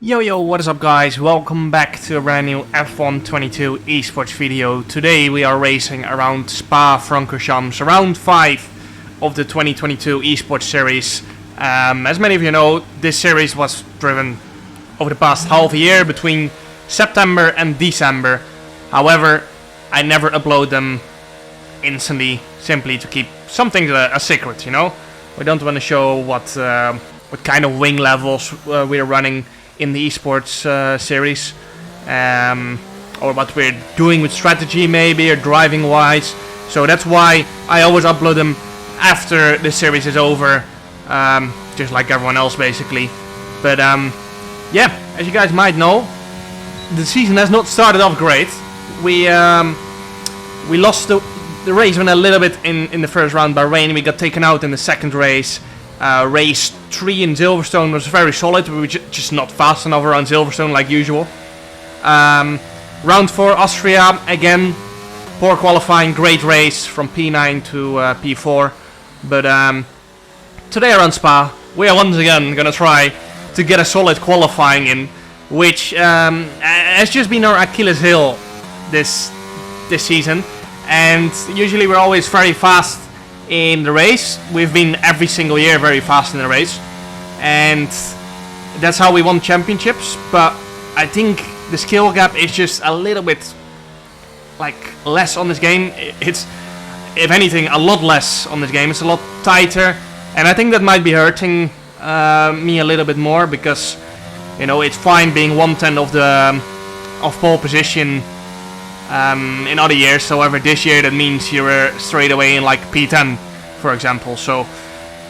Yo, what is up guys? Welcome back to a brand new F1 22 esports video. Today we are racing around Spa-Francorchamps, round 5 of the 2022 esports series. As many of you know, this series was driven over the past half a year between September and December. However, I never upload them instantly, simply to keep something a secret, you know? We don't want to show what kind of wing levels we're running in the esports series, or what we're doing with strategy maybe, or driving wise. So that's why I always upload them after the series is over, just like everyone else basically. But yeah, as you guys might know, the season has not started off great. We lost the race went a little bit in the first round by rain. We got taken out in the second race. Race 3 in Silverstone was very solid. We were just not fast enough around Silverstone like usual. Round 4 Austria, again poor qualifying, great race from P9 to P4. But today around Spa we are once again gonna try to get a solid qualifying in, which has just been our Achilles heel this season. And usually we're always very fast in the race. We've been every single year very fast in the race, and that's how we won championships. But I think the skill gap is just a little bit like less on this game. It's, if anything, a lot less on this game. It's a lot tighter, and I think that might be hurting me a little bit more, because you know, it's fine being 1/10 of pole position in other years. However, this year that means you're straight away in like P10, for example. So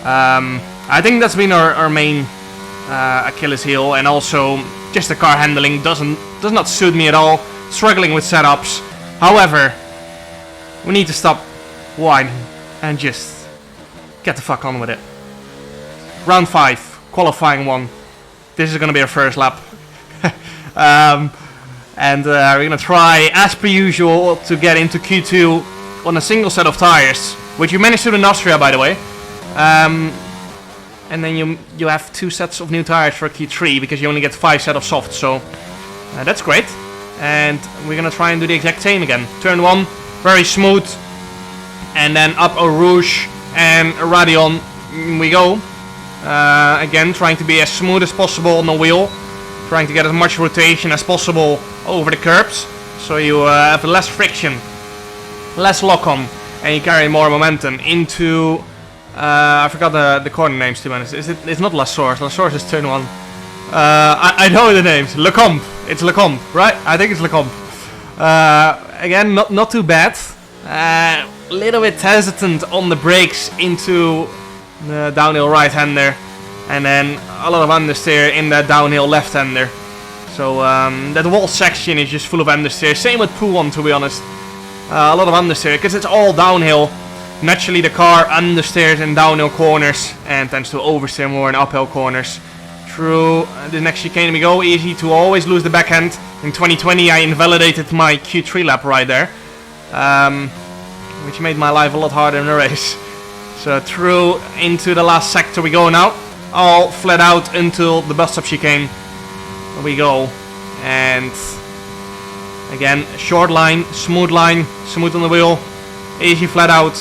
I think that's been our main Achilles heel, and also just the car handling does not suit me at all. Struggling with setups. However, we need to stop whining and just get the fuck on with it. Round 5, qualifying 1. This is gonna be our first lap. And we're going to try, as per usual, to get into Q2 on a single set of tires, which you managed to do in Austria, by the way. And then you have 2 sets of new tires for Q3, because you only get 5 sets of soft, so that's great. And we're going to try and do the exact same again. Turn 1, very smooth, and then up Eau Rouge and Radeon we go. Again, trying to be as smooth as possible on the wheel, trying to get as much rotation as possible over the curbs, so you have less friction, less lock-on, and you carry more momentum into I forgot the corner names, to be honest. It's not La Source. La Source is turn 1. I know the names. Le Combe. It's Le Combe, right? I think it's Le Combe. Again, not too bad. A little bit hesitant on the brakes into the downhill right-hander, and then a lot of understeer in that downhill left-hander. So that whole section is just full of understeer. Same with Pool 1, to be honest. A lot of understeer, because it's all downhill. Naturally the car understeers in downhill corners and tends to oversteer more in uphill corners. Through the next chicane we go. Easy to always lose the backhand. In 2020 I invalidated my Q3 lap right there, which made my life a lot harder in the race. So through into the last sector we go now. All flat out until the bus stop chicane we go. And again, short line, smooth on the wheel, easy flat out.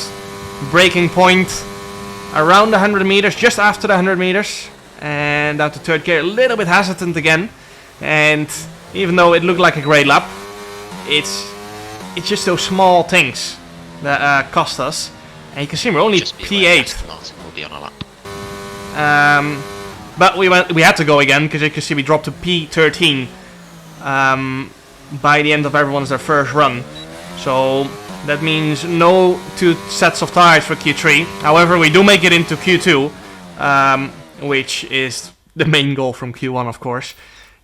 Braking point around 100 meters, just after the 100 meters, and down to third gear. A little bit hesitant again, and even though it looked like a great lap, it's just those small things that cost us. And you can see we're only P8. We'll be on a lap. But we had to go again, because you can see we dropped to P13 by the end of everyone's their first run. So that means no 2 sets of tires for Q3. However, we do make it into Q2, which is the main goal from Q1, of course.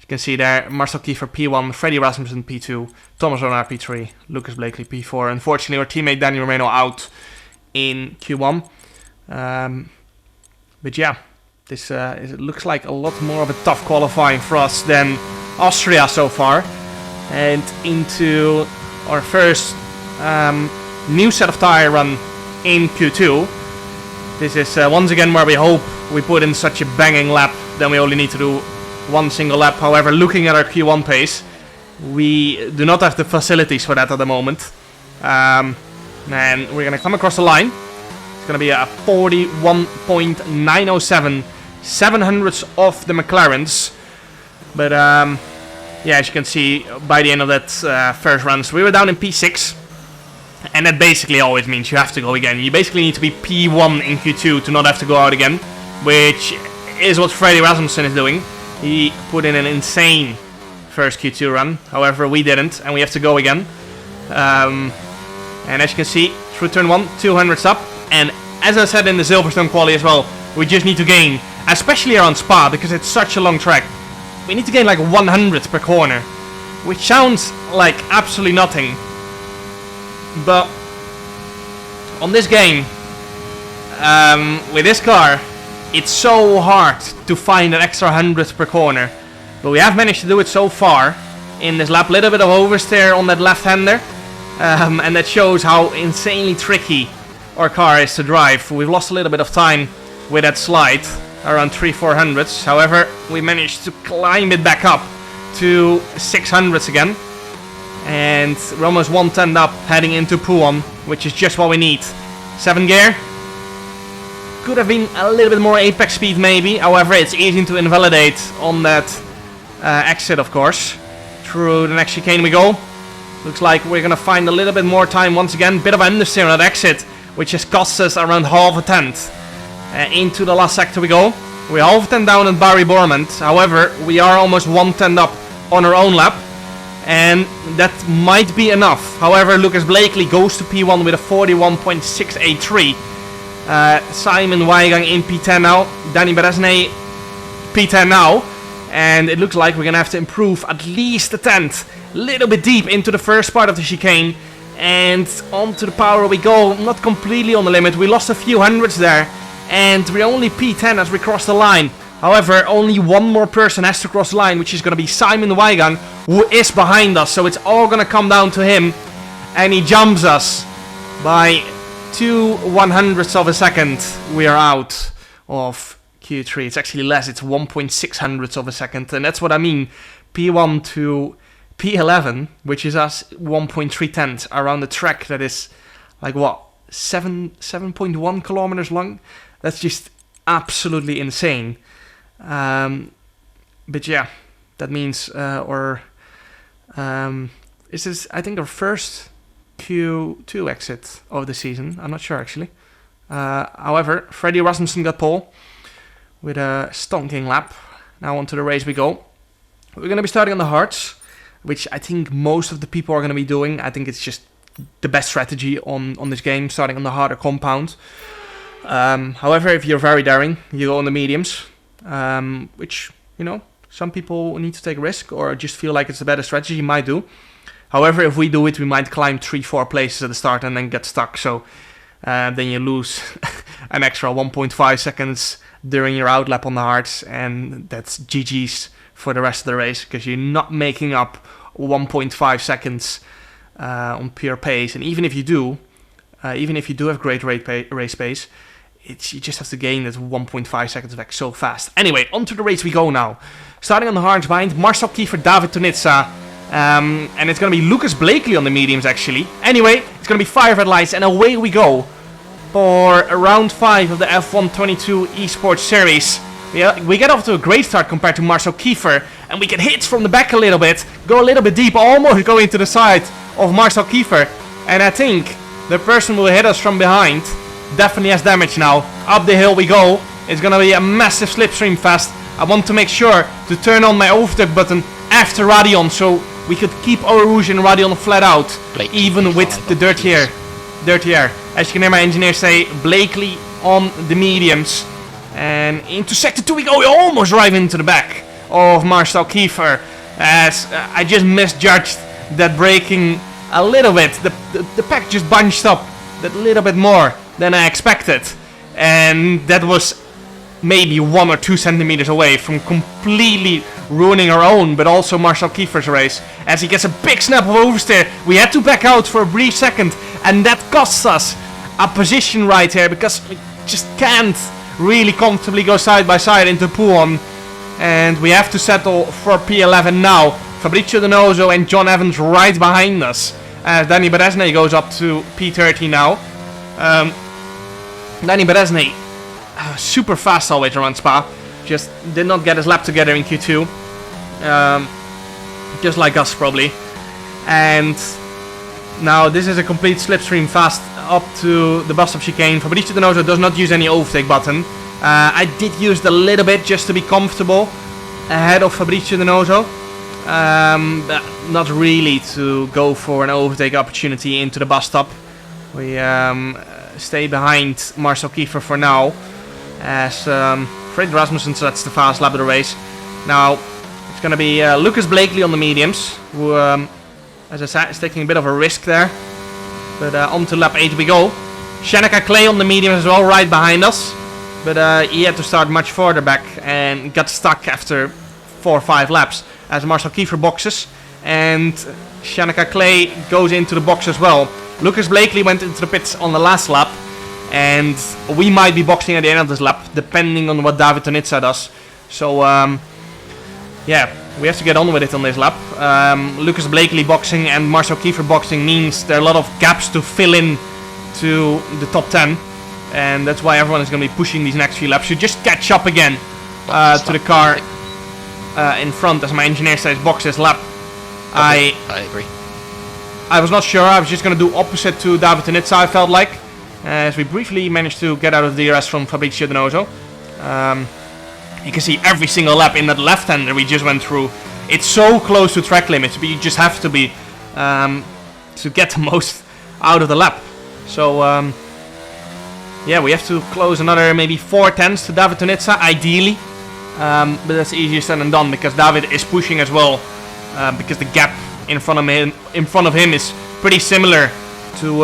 You can see there, Marcel Kiefer P1, Freddy Rasmussen P2, Thomas Ronar P3, Lucas Blakely P4. Unfortunately, our teammate Danny Romano out in Q1. But yeah, this it looks like a lot more of a tough qualifying for us than Austria so far. And into our first new set of tire run in Q2. This is once again where we hope we put in such a banging lap. Then we only need to do one single lap. However, looking at our Q1 pace, we do not have the facilities for that at the moment. And we're going to come across the line. It's going to be a 41.907, 700ths off the McLarens. But yeah, as you can see, by the end of that first run, so we were down in P6. And that basically always means you have to go again. You basically need to be P1 in Q2 to not have to go out again, which is what Freddy Rasmussen is doing. He put in an insane first Q2 run. However, we didn't, and we have to go again. And as you can see, through turn 1, 200s up. And as I said in the Silverstone quali as well, we just need to gain, especially around Spa, because it's such a long track. We need to gain like 100 per corner, which sounds like absolutely nothing. But on this game, with this car, it's so hard to find an extra 100 per corner. But we have managed to do it so far in this lap. Little bit of oversteer on that left-hander. And that shows how insanely tricky our car is to drive. We've lost a little bit of time with that slide, around 300-400s. However, we managed to climb it back up to 600s again. And we're almost 110 up, heading into Puon, which is just what we need. 7 gear. Could have been a little bit more apex speed maybe. However, it's easy to invalidate on that exit, of course. Through the next chicane we go. Looks like we're going to find a little bit more time once again. Bit of understeer on that exit, which has cost us around half a tenth. Into the last sector we go. We're half a tenth down at Barry Bormand. However, we are almost 110 up on our own lap. And that might be enough. However, Lucas Blakely goes to P1 with a 41.683. Simon Weigang in P10 now. Danny Beresnay P10 now. And it looks like we're going to have to improve at least a tenth. Little bit deep into the first part of the chicane. And onto the power we go. Not completely on the limit. We lost a few hundreds there. And we're only P10 as we cross the line. However, only one more person has to cross the line, which is going to be Simon Weigang, who is behind us. So it's all going to come down to him. And he jumps us by 2/100ths of a second. We are out of Q3. It's actually less. It's 1.600ths of a second. And that's what I mean. P1 to P11, which is us 1.3 tenths around the track that is like what? 7.1 kilometers long? That's just absolutely insane. But yeah, that means this is I think our first Q2 exit of the season. I'm not sure actually. However, Freddy Rasmussen got pole with a stonking lap. Now onto the race we go. We're going to be starting on the hards, which I think most of the people are going to be doing. I think it's just the best strategy on this game, starting on the harder compound. However, if you're very daring, you go on the mediums. Which, you know, some people need to take a risk or just feel like it's a better strategy, you might do. However, if we do it, we might climb 3-4 places at the start and then get stuck. So then you lose an extra 1.5 seconds during your outlap on the hards, and that's GG's for the rest of the race, because you're not making up 1.5 seconds on pure pace. And even if you do have great race pace, you just have to gain that 1.5 seconds back so fast. Anyway, onto the race we go now. Starting on the hards behind Marcel Kiefer, David Tonitsa. And it's going to be Lucas Blakely on the mediums actually. Anyway, it's going to be 5 red lights and away we go for round 5 of the F1 22 Esports series. We get off to a great start compared to Marcel Kiefer. And we get hits from the back a little bit. Go a little bit deep, almost going to the side of Marcel Kiefer. And I think the person who will hit us from behind definitely has damage now. Up the hill we go. It's gonna be a massive slipstream fest. I want to make sure to turn on my overtake button after Radeon, so we could keep our Rouge and Radeon flat out, even with the dirty air. As you can hear my engineer say, Blakely on the mediums. And into sector 2 we go. We almost drive into the back of Marcel Kiefer, as I just misjudged that braking a little bit. The pack just bunched up that little bit more than I expected, and that was maybe 1 or 2 centimeters away from completely ruining our own, but also Marcel Kiefer's race, as he gets a big snap of oversteer. We had to back out for a brief second, and that costs us a position right here, because we just can't really comfortably go side by side into Puon. And we have to settle for P11 now. Fabrizio Donoso and John Evans right behind us. As Danny Beresney goes up to P30 now. Danny Beresney, super fast always around Spa. Just did not get his lap together in Q2. Just like us probably. And now this is a complete slipstream fast up to the bus stop chicane. Fabrizio Donoso does not use any overtake button. I did use it a little bit just to be comfortable ahead of Fabrizio Donoso. But not really to go for an overtake opportunity into the bus stop. We stay behind Marcel Kiefer for now, as Fred Rasmussen sets the fast lap of the race. Now it's going to be Lucas Blakely on the mediums, who, as I said, is taking a bit of a risk there. But on to lap 8 we go. Shanika Clay on the mediums as well, right behind us. But he had to start much further back and got stuck after 4 or 5 laps as Marcel Kiefer boxes. And Shanika Clay goes into the box as well. Lucas Blakely went into the pits on the last lap. And we might be boxing at the end of this lap, depending on what David Tonitza does. So, yeah, we have to get on with it on this lap. Lucas Blakely boxing and Marcel Kiefer boxing means there are a lot of gaps to fill in to the top 10. And that's why everyone is going to be pushing these next few laps. You just catch up again to the car in front, as my engineer says, box this lap. I agree. I was not sure. I was just going to do opposite to David Tonitza, I felt like. As we briefly managed to get out of the DRS from Fabrizio Donoso. You can see every single lap in that left-hander we just went through. It's so close to track limits, but you just have to be to get the most out of the lap. So, yeah, we have to close another maybe 4 tenths to David Tonitza, ideally. But that's easier said than done, because David is pushing as well. Because the gap in front of him is pretty similar to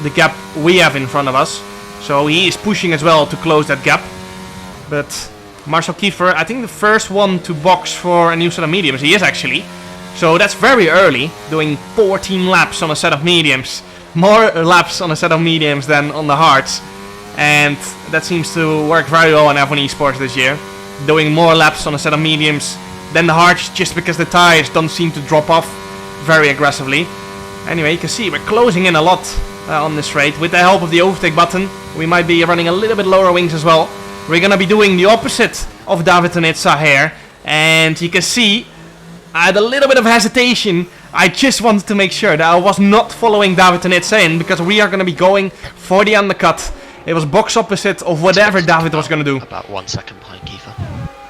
the gap we have in front of us. So he is pushing as well to close that gap. But Marcel Kiefer, I think the first one to box for a new set of mediums. He is actually. So that's very early, doing 14 laps on a set of mediums. More laps on a set of mediums than on the hards. And that seems to work very well on F1 Esports this year. Doing more laps on a set of mediums than the hards, just because the tires don't seem to drop off very aggressively. Anyway, you can see we're closing in a lot on this straight. With the help of the overtake button, we might be running a little bit lower wings as well. We're going to be doing the opposite of David Tonitza here. And you can see I had a little bit of hesitation. I just wanted to make sure that I was not following David Tonitza in, because we are going to be going for the undercut. It was box opposite of whatever David was going to do. About 1 second behind Kiefer.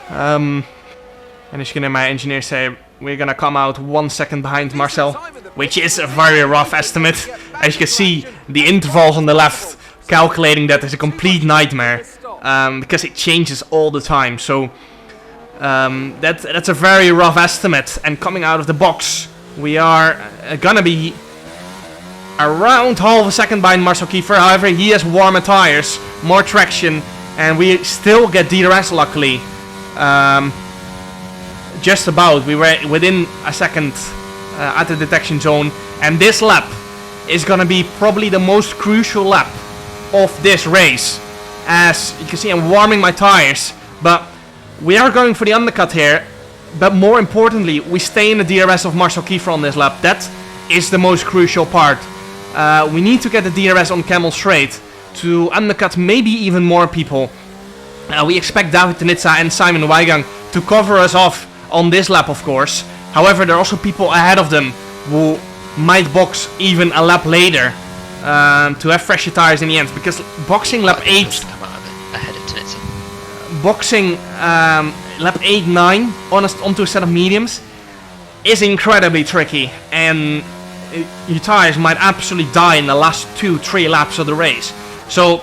And as you can hear my engineer say, we're going to come out 1 second behind Marcel, which is a very rough estimate. As you can see, the intervals on the left, calculating that is a complete nightmare, because it changes all the time. So that's a very rough estimate. And coming out of the box, we are going to be around half a second behind Marcel Kiefer. However, he has warmer tires, more traction, and we still get DRS luckily. Just about. We were within a second at the detection zone. And this lap is going to be probably the most crucial lap of this race. As you can see, I'm warming my tires. But we are going for the undercut here. But more importantly, we stay in the DRS of Marcel Kiefer on this lap. That is the most crucial part. We need to get the DRS on Camel Straight to undercut maybe even more people. We expect David Tonitza and Simon Weigang to cover us off on this lap, of course. However, there are also people ahead of them who might box even a lap later to have fresher tires in the end. Because boxing lap 8... ahead of Tonitza. Boxing lap 8, 9 onto a set of mediums is incredibly tricky. And your tires might absolutely die in the last 2-3 laps of the race. So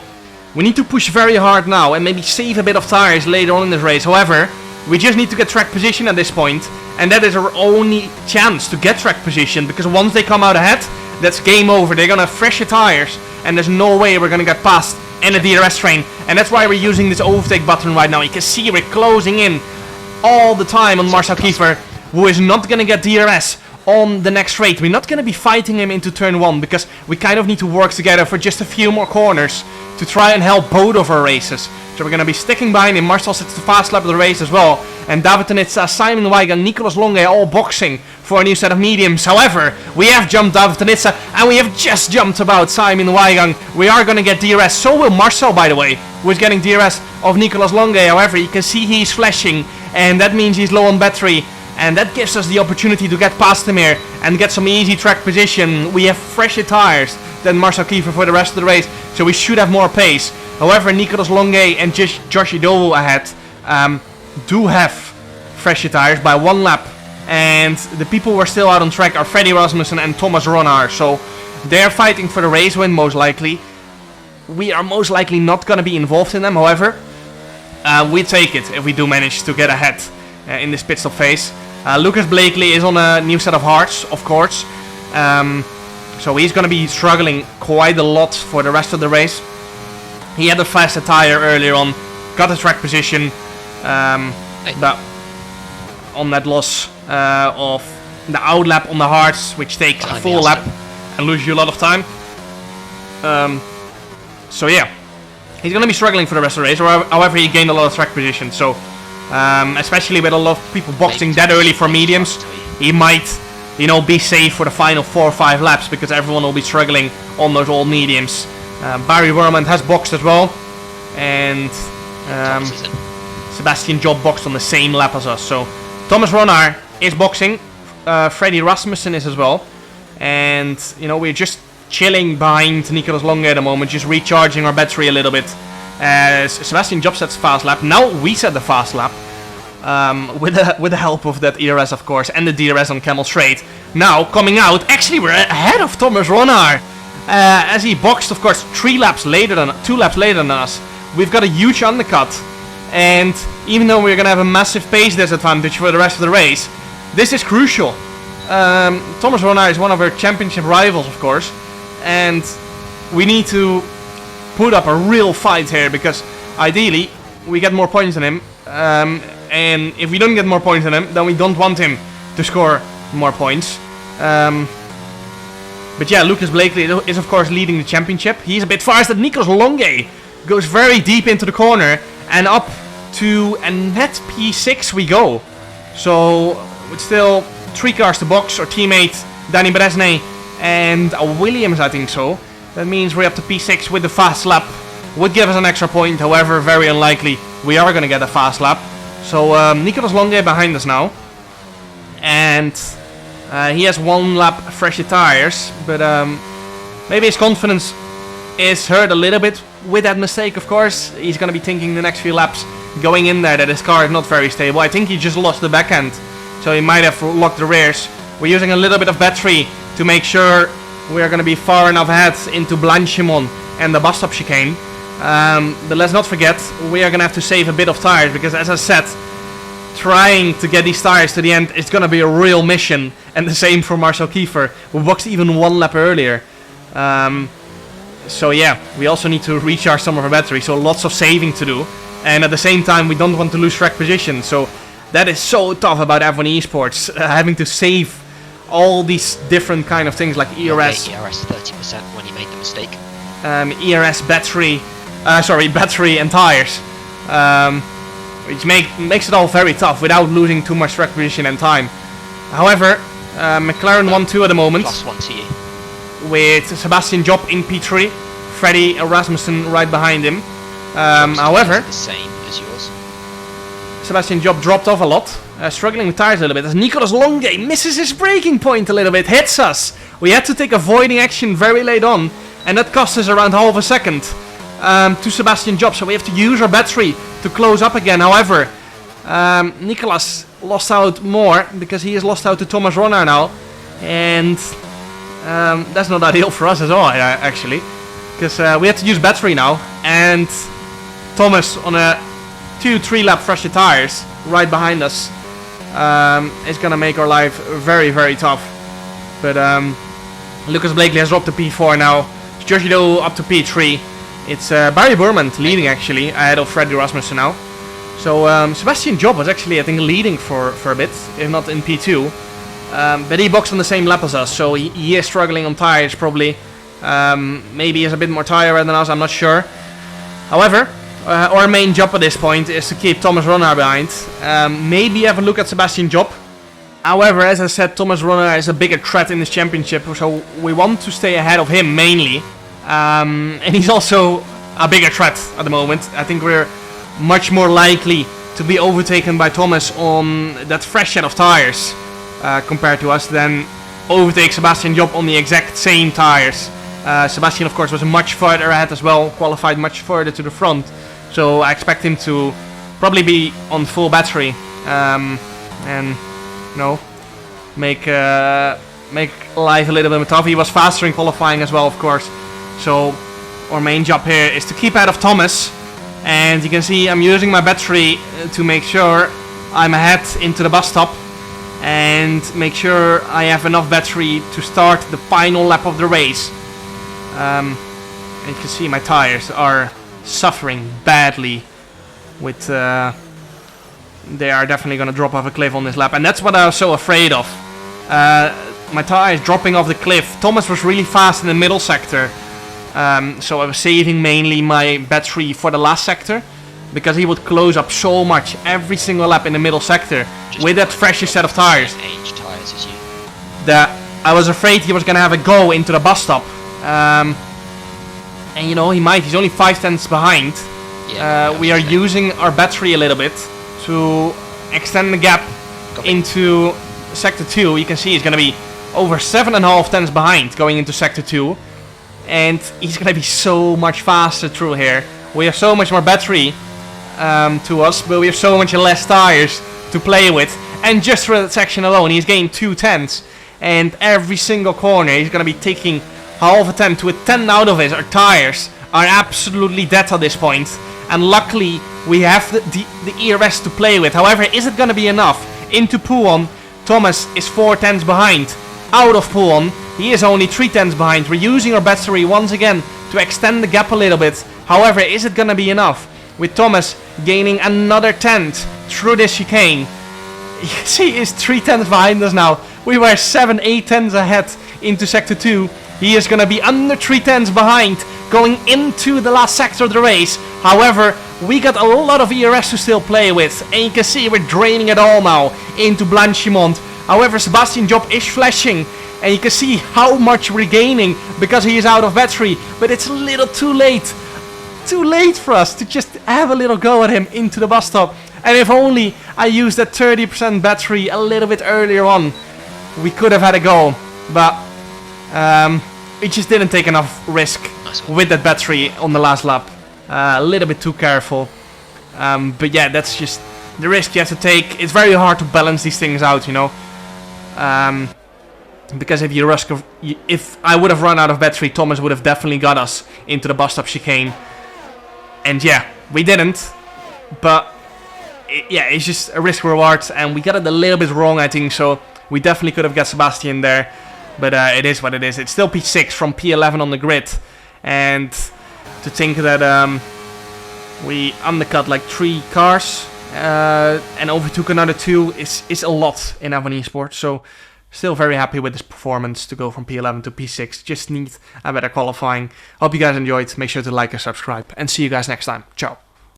we need to push very hard now and maybe save a bit of tires later on in this race. However, we just need to get track position at this point, and that is our only chance to get track position, because once they come out ahead, that's game over. They're gonna have fresher tires, and there's no way we're gonna get past in a DRS train. And that's why we're using this overtake button right now. You can see we're closing in all the time on Marcel Kiefer, who is not gonna get DRS on the next straight. We're not going to be fighting him into turn 1 because we kind of need to work together for just a few more corners to try and help both of our races. So we're going to be sticking behind him. Marcel sits the fast lap of the race as well. And David Tenitsa, Simon Weigand, Nicolas Longe all boxing for a new set of mediums. However, we have jumped David Tenitsa and we have just jumped about Simon Weigand. We are going to get DRS. So will Marcel, by the way, who is getting DRS of Nicolas Longe. However, you can see he's flashing and that means he's low on battery. And that gives us the opportunity to get past him here and get some easy track position. We have fresher tires than Marcel Kiefer for the rest of the race, so we should have more pace. However, Nicolas Longe and Josh Idowu ahead do have fresher tires by 1 lap. And the people who are still out on track are Freddie Rasmussen and Thomas Ronnaar. So they're fighting for the race win most likely. We are most likely not going to be involved in them. However, we take it if we do manage to get ahead in this pit stop phase. Lucas Blakely is on a new set of hearts, of course. So he's going to be struggling quite a lot for the rest of the race. He had a faster tire earlier on, got the track position, but on that loss of the out lap on the hards, which takes a full lap and loses you a lot of time. So yeah, he's going to be struggling for the rest of the race. However, he gained a lot of track position. So especially with a lot of people boxing that early for mediums, he might, you know, be safe for the final 4 or 5 laps because everyone will be struggling on those old mediums. Barry Werman has boxed as well, and Sebastian Job boxed on the same lap as us. So Thomas Ronnaar is boxing, Freddie Rasmussen is as well, and you know, we're just chilling behind Nicolas Longe at the moment, just recharging our battery a little bit. Sebastian Job sets fast lap. Now we set the fast lap with the help of that ERS, of course, and the DRS on Camel Straight. Now coming out, actually we're ahead of Thomas Ronnaar as he boxed, of course, 2 laps later than us. We've got a huge undercut, and even though we're gonna have a massive pace disadvantage for the rest of the race, this is crucial. Thomas Ronnaar is one of our championship rivals, of course, and we need to put up a real fight here because ideally we get more points than him, and if we don't get more points than him, then we don't want him to score more points. But yeah, Lucas Blakely is of course leading the championship. He's a bit faster. Nicolas Longe goes very deep into the corner and up to a net P6 we go. So with still 3 cars to box, our teammate Danny Bresnay and Williams, I think so. That means we're up to P6 with the fast lap. Would give us an extra point, however, very unlikely we are going to get a fast lap. So Nicolas Longe behind us now. And he has 1 lap fresher tires, but maybe his confidence is hurt a little bit with that mistake, of course. He's going to be thinking the next few laps going in there that his car is not very stable. I think he just lost the back end, so he might have locked the rears. We're using a little bit of battery to make sure we're going to be far enough ahead into Blanchimon and the bus stop chicane. But let's not forget, we are going to have to save a bit of tires because, as I said, trying to get these tires to the end is going to be a real mission. And the same for Marcel Kiefer, who boxed even 1 lap earlier. So yeah, we also need to recharge some of our battery, so lots of saving to do. And at the same time, we don't want to lose track position. So that is so tough about F1 Esports, having to save all these different kind of things like ERS. Okay, ERS 30% when he made the mistake. ERS battery, battery and tires, which makes it all very tough without losing too much track position and time. However, McLaren 1-2 at the moment. +1 to you. With Sebastian Job in P3, Freddie Rasmussen right behind him. However, the same as yours. Sebastian Job dropped off a lot, struggling with tires a little bit, as Nicolas Longe misses his braking point a little bit, hits us. We had to take avoiding action very late on, and that cost us around half a second to Sebastian Job, so we have to use our battery to close up again. However, Nicolas lost out more because he has lost out to Thomas Ronnaar now, and that's not ideal for us at all, actually, because we have to use battery now, and Thomas on a 2-3 lap fresher tires right behind us is gonna make our life very, very tough. But Lucas Blakely has dropped to P4 now. Josh Idowu up to P3. It's Barry Burman leading actually ahead of Freddie Rasmussen now. So Sebastian Job was actually, I think, leading for a bit, if not in P2. But he boxed on the same lap as us, so he is struggling on tires probably. Maybe he's a bit more tired than us, I'm not sure. However, our main job at this point is to keep Thomas Ronner behind. Maybe have a look at Sebastian Job. However, as I said, Thomas Ronner is a bigger threat in this championship, so we want to stay ahead of him mainly. And he's also a bigger threat at the moment. I think we're much more likely to be overtaken by Thomas on that fresh set of tires compared to us than overtake Sebastian Job on the exact same tires. Sebastian, of course, was much further ahead as well, qualified much further to the front. So I expect him to probably be on full battery and make life a little bit tough. He was faster in qualifying as well, of course. So our main job here is to keep ahead of Thomas. And you can see I'm using my battery to make sure I'm ahead into the bus stop and make sure I have enough battery to start the final lap of the race. And you can see my tires are suffering badly with they are definitely going to drop off a cliff on this lap, and that's what I was so afraid of. My tires dropping off the cliff. Thomas was really fast in the middle sector, so I was saving mainly my battery for the last sector, because he would close up so much every single lap in the middle sector just with that freshest set of tires. Age tires as you. That I was afraid he was going to have a go into the bus stop. And you know, he's only 5 tenths behind. Yeah, we are using our battery a little bit to extend the gap into sector 2. You can see he's going to be over 7.5 tenths behind going into sector 2. And he's going to be so much faster through here. We have so much more battery to us, but we have so much less tires to play with. And just for that section alone, he's gained 2 tenths. And every single corner, he's going to be taking half a tenth with 10 out of it. Our tires are absolutely dead at this point. And luckily, we have the ERS to play with. However, is it going to be enough? Into Pouon, Thomas is 4 tenths behind. Out of Pouon, he is only 3 tenths behind. We're using our battery once again to extend the gap a little bit. However, is it going to be enough? With Thomas gaining another tenth through this chicane. You can see he's 3 tenths behind us now. We were 7-8 tenths ahead into sector 2. He is going to be under 3 tenths behind going into the last sector of the race. However, we got a lot of ERS to still play with. And you can see we're draining it all now into Blanchimont. However, Sebastian Job is flashing. And you can see how much we're gaining because he is out of battery. But it's a little too late. Too late for us to just have a little go at him into the bus stop. And if only I used that 30% battery a little bit earlier on, we could have had a go. But we just didn't take enough risk with that battery on the last lap. A little bit too careful. But yeah, that's just the risk you have to take. It's very hard to balance these things out, you know. Because if I would have run out of battery, Thomas would have definitely got us into the bus stop chicane. And yeah, we didn't. But it's just a risk reward, and we got it a little bit wrong, I think. So we definitely could have got Sebastian there. But it is what it is. It's still P6 from P11 on the grid. And to think that we undercut like 3 cars and overtook another 2 is a lot in F1 Esports. So still very happy with this performance to go from P11 to P6. Just need a better qualifying. Hope you guys enjoyed. Make sure to like and subscribe. And see you guys next time. Ciao.